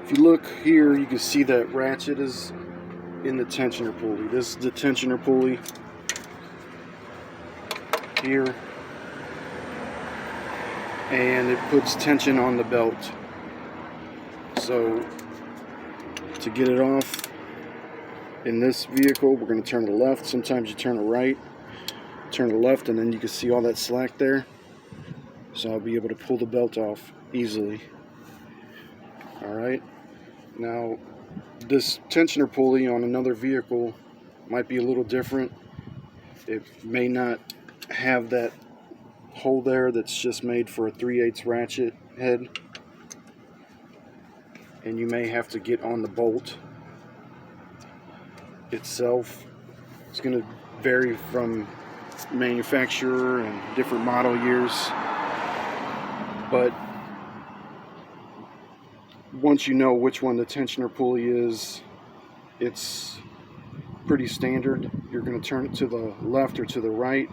If you look here, you can see that ratchet is in the tensioner pulley. This is the tensioner pulley here, and it puts tension on the belt. So to get it off in this vehicle, we're going to turn to the left. Sometimes you turn to the right, turn to the left, and then you can see all that slack there. So I'll be able to pull the belt off easily. Alright, now this tensioner pulley on another vehicle might be a little different. It may not have that hole there that's just made for a 3/8 ratchet head, and you may have to get on the bolt itself. It's going to vary from manufacturer and different model years, but once you know which one the tensioner pulley is, it's pretty standard. You're going to turn it to the left or to the right.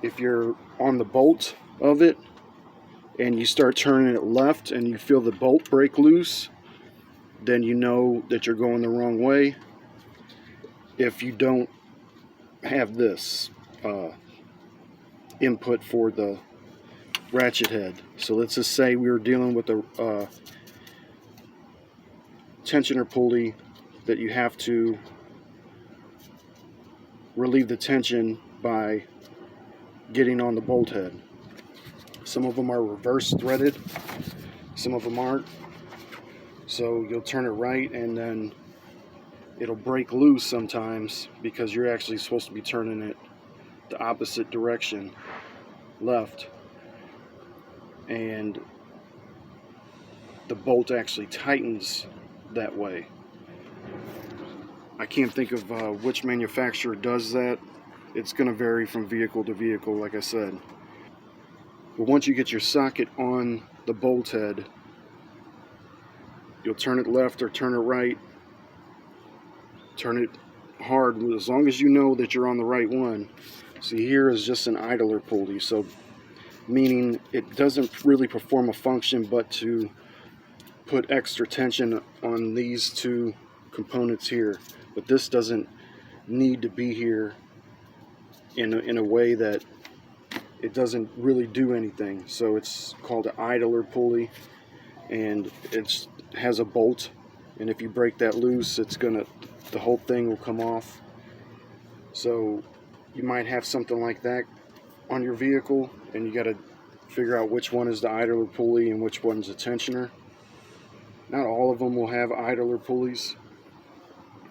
If you're on the bolt of it and you start turning it left and you feel the bolt break loose, then you know that you're going the wrong way. If you don't have this input for the ratchet head. So let's just say we were dealing with a tensioner pulley that you have to relieve the tension by getting on the bolt head. Some of them are reverse threaded, some of them aren't. So you'll turn it right and then it'll break loose sometimes because you're actually supposed to be turning it the opposite direction, left, and the bolt actually tightens that way. I can't think of which manufacturer does that. It's going to vary from vehicle to vehicle, like I said. But once you get your socket on the bolt head, you'll turn it left or turn it right. Turn it hard, as long as you know that you're on the right one. See, here is just an idler pulley, so meaning it doesn't really perform a function but to put extra tension on these two components here. But this doesn't need to be here in a way that it doesn't really do anything. So it's called an idler pulley, and it has a bolt, and if you break that loose, the whole thing will come off. So you might have something like that on your vehicle, and you got to figure out which one is the idler pulley and which one's a tensioner. Not all of them will have idler pulleys.